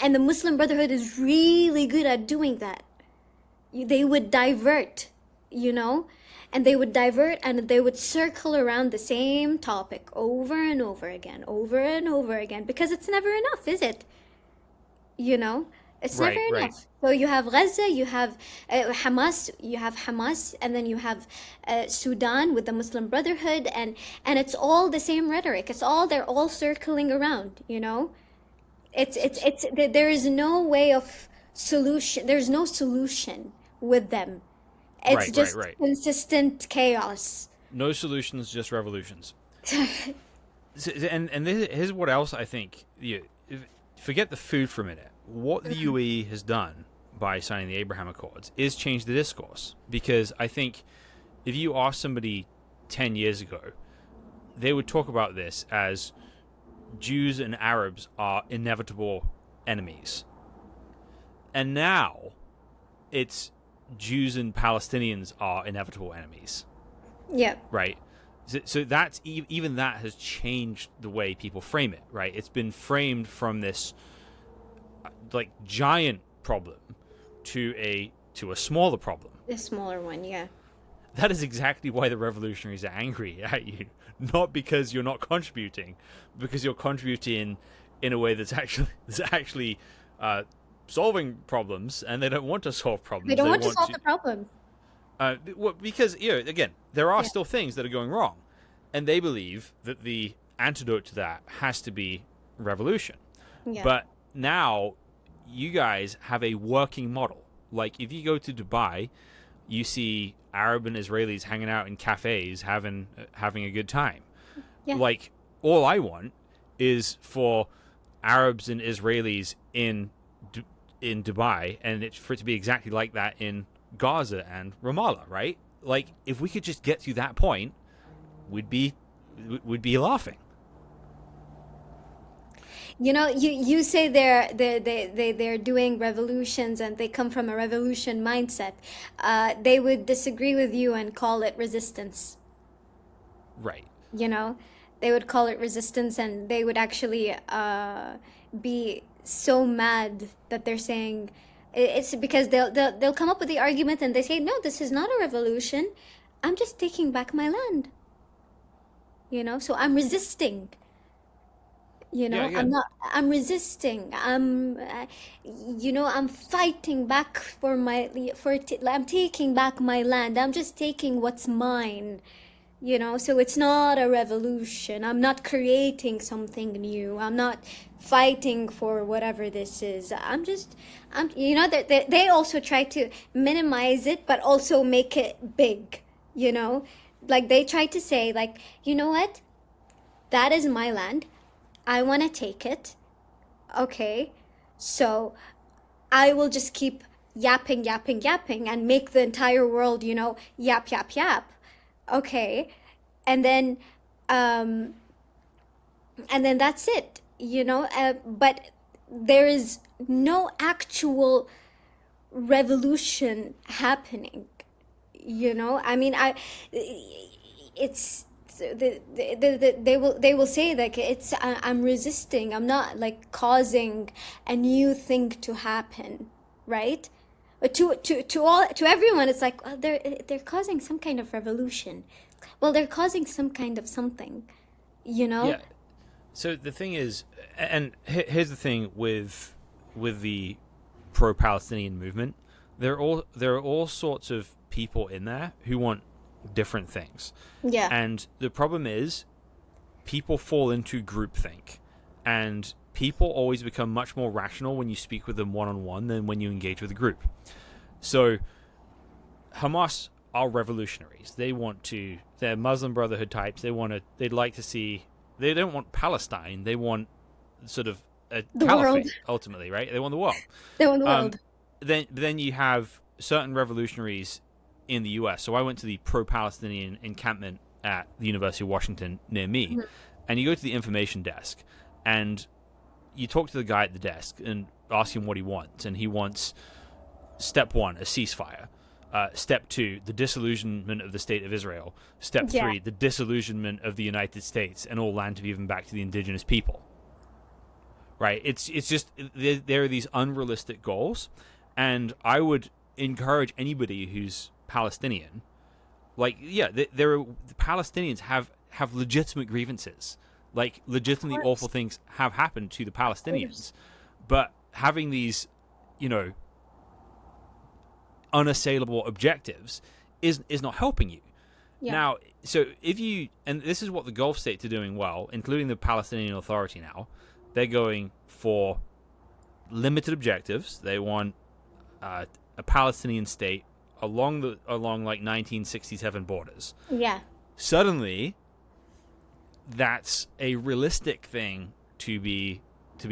And the Muslim Brotherhood is really good at doing that. They would divert, you know, and they would divert and they would circle around the same topic over and over again, over and over again, because it's never enough, is it? You know, it's never Right, right. enough. So you have Gaza, you have Hamas, and then you have Sudan with the Muslim Brotherhood, and it's all the same rhetoric. It's all they're all circling around, you know. There is no way of solution. There's no solution with them. It's Right, right, just right. consistent chaos. No solutions, just revolutions. And here's what else I think. Forget the food for a minute. What the UAE has done by signing the Abraham Accords is change the discourse. Because I think if you ask somebody 10 years ago, they would talk about this as Jews and Arabs are inevitable enemies. And now it's Jews and Palestinians are inevitable enemies. Yeah. Right? So that's even that has changed the way people frame it, right? It's been framed from this like giant problem to a smaller problem. The smaller one, yeah. That is exactly why the revolutionaries are angry at you, not because you're not contributing, because you're contributing in a way that's actually solving problems, and they don't want to solve problems. They don't want to solve the problem. Because again, there are still things that are going wrong, and they believe that the antidote to that has to be revolution. Yeah. But now you guys have a working model. Like if you go to Dubai, you see Arab and Israelis hanging out in cafes having a good time. Yeah. Like all I want is for Arabs and Israelis in Dubai, and for it to be exactly like that in Gaza and Ramallah, right? Like if we could just get to that point, we'd be laughing. You know, you say they're doing revolutions and they come from a revolution mindset. They would disagree with you and call it resistance. Right. You know, they would call it resistance, and they would actually be so mad that they're saying it's because they'll come up with the argument and they say, no, this is not a revolution. I'm just taking back my land. You know, so I'm resisting. You know, Yeah. I'm resisting. I'm fighting back I'm taking back my land. I'm just taking what's mine. You know, so it's not a revolution. I'm not creating something new. I'm not fighting for whatever this is. They also try to minimize it, but also make it big, you know? Like they try to say, like, you know what? That is my land. I want to take it. Okay. So I will just keep yapping and make the entire world, you know, yap. Okay. And then that's it, you know, but there is no actual revolution happening, you know. I mean, it's they will say like I'm resisting. I'm not like causing a new thing to happen, right? But to everyone, it's like, well, they're causing some kind of revolution. Well, they're causing some kind of something, you know. Yeah. So the thing is, and here's the thing with the pro-Palestinian movement, there are all sorts of people in there who want different things. Yeah. And the problem is, people fall into groupthink, and people always become much more rational when you speak with them one-on-one than when you engage with a group. So Hamas are revolutionaries. They're Muslim Brotherhood types. They'd like to see, they don't want Palestine. They want sort of a The caliphate, world. ultimately, right? They want the world. They want the world. Then you have certain revolutionaries in the US. So I went to the pro-Palestinian encampment at the University of Washington near me, and you go to the information desk, and you talk to the guy at the desk and ask him what he wants, and he wants step 1, a ceasefire. Step 2, the disillusionment of the state of Israel. Step 3, the disillusionment of the United States and all land to be given back to the indigenous people. right? It's just there are these unrealistic goals, and I would encourage anybody who's Palestinian, like, yeah, there are, the Palestinians have legitimate grievances, like legitimately awful things have happened to the Palestinians, but having these, you know, unassailable objectives is not helping you. Yeah. Now, so if you, and this is what the Gulf states are doing well, including the Palestinian Authority now, they're going for limited objectives. They want a Palestinian state along like 1967 borders. Yeah. Suddenly, that's a realistic thing to be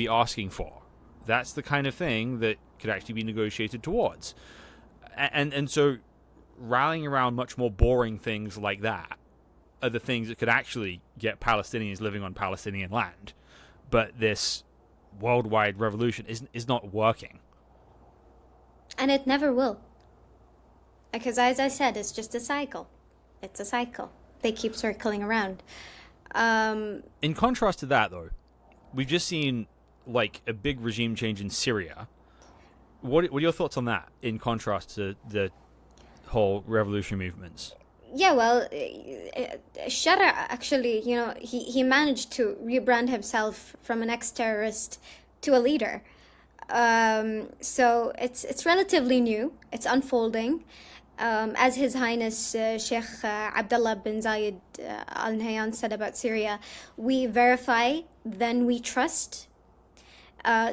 asking for. That's the kind of thing that could actually be negotiated towards. And so rallying around much more boring things like that are the things that could actually get Palestinians living on Palestinian land. But this worldwide revolution is not working. And it never will. Because as I said, it's just a cycle. It's a cycle. They keep circling around. In contrast to that, though, we've just seen like a big regime change in Syria. What are your thoughts on that in contrast to the whole revolution movements? Yeah, well, Shara actually, you know, he managed to rebrand himself from an ex-terrorist to a leader. So it's relatively new. It's unfolding. As His Highness Sheikh Abdullah bin Zayed Al Nahyan said about Syria, we verify, then we trust.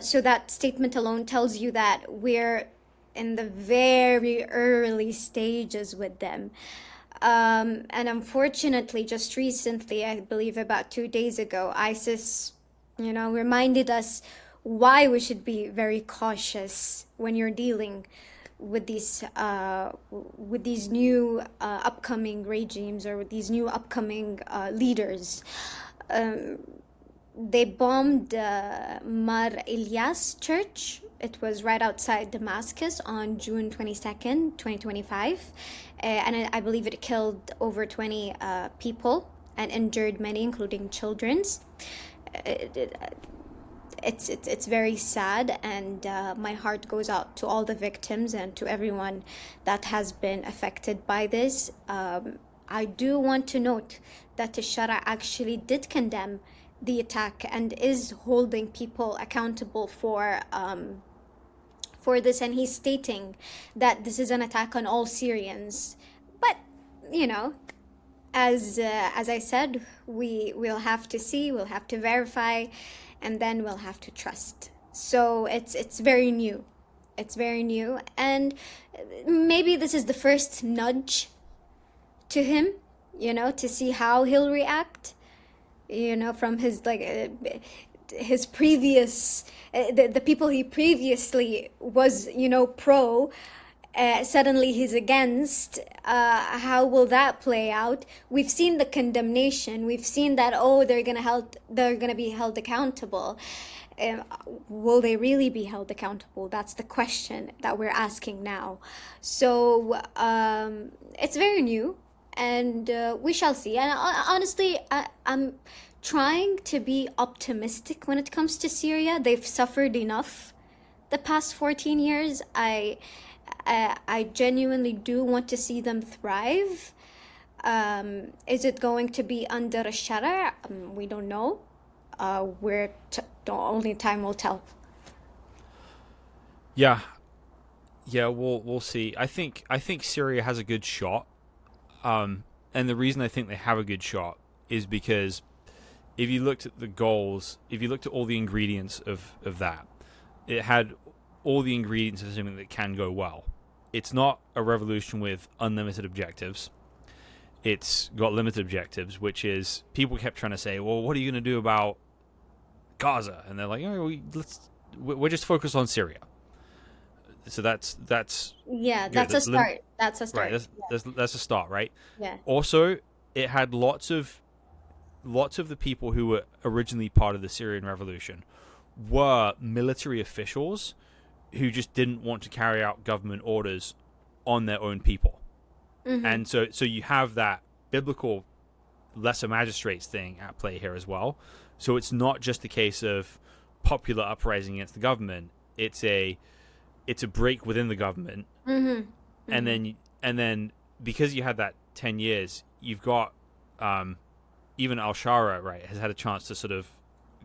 So that statement alone tells you that we're in the very early stages with them. And unfortunately, just recently, I believe about 2 days ago, ISIS, you know, reminded us why we should be very cautious when you're dealing with these new upcoming regimes or with these new upcoming leaders. They bombed Mar Ilyas Church. It was right outside Damascus on June 22nd, 2025. And I believe it killed over 20 people and injured many, including children's. It's very sad, and my heart goes out to all the victims and to everyone that has been affected by this. I do want to note that the Shara actually did condemn the attack and is holding people accountable for this, and he's stating that this is an attack on all Syrians. But you know, as I said, we'll have to see, we'll have to verify, and then we'll have to trust. So it's very new. It's very new, and maybe this is the first nudge to him, you know, to see how he'll react, you know, from his his previous the people he previously was, you know, pro. Suddenly he's against. How will that play out? We've seen the condemnation. We've seen that, oh, they're gonna be held accountable. Will they really be held accountable? That's the question that we're asking now. So it's very new, and we shall see. And honestly, I'm trying to be optimistic when it comes to Syria. They've suffered enough the past 14 years. I genuinely do want to see them thrive. Is it going to be under a shara? We don't know. Only time will tell. Yeah, we'll see. I think Syria has a good shot, and the reason I think they have a good shot is because if you looked at the goals, if you looked at all the ingredients of that, it had all the ingredients of something that can go well. It's not a revolution with unlimited objectives. It's got limited objectives, which is, people kept trying to say, well, what are you going to do about Gaza? And they're like, oh, we're just focused on Syria. So that's yeah, that's a start. That's a start. Right, that's a start, right? Yeah. Also, it had lots of the people who were originally part of the Syrian revolution were military officials who just didn't want to carry out government orders on their own people. Mm-hmm. And so you have that biblical lesser magistrates thing at play here as well. So it's not just a case of, popular uprising against the government. It's a break within the government, and then because you had that 10 years, you've got even al-Shara, right, has had a chance to sort of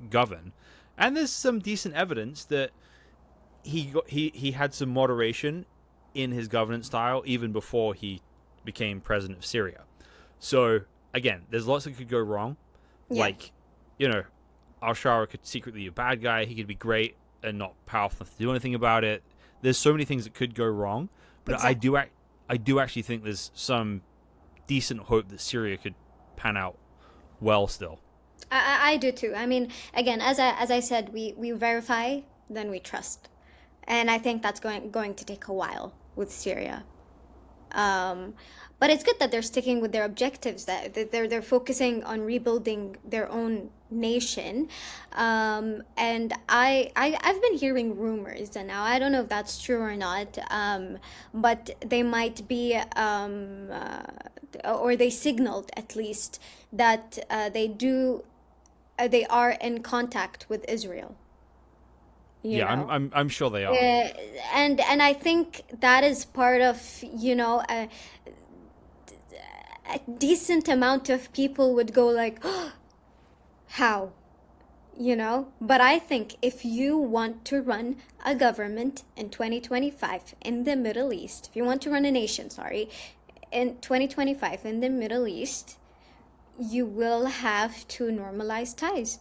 govern, and there's some decent evidence that he had some moderation in his governance style even before he became president of Syria. So again, there's lots that could go wrong. Yeah. Like, you know, al-Shara could secretly be a bad guy. He could be great and not powerful enough to do anything about it. There's so many things that could go wrong, but Exactly. I do actually think there's some decent hope that Syria could pan out well still. I do too. I mean, again, as I said, we verify, then we trust, and I think that's going to take a while with Syria. But it's good that they're sticking with their objectives. That they're focusing on rebuilding their own nation. And I've been hearing rumors, and now I don't know if that's true or not. But they might be, or they signaled at least that they are in contact with Israel. You know? I'm sure they are. And I think that is part of, a decent amount of people would go like, "Oh, how?" But I think if you want to run a government in 2025 in the Middle East, if you want to run a nation, sorry, in 2025 in the Middle East, you will have to normalize ties.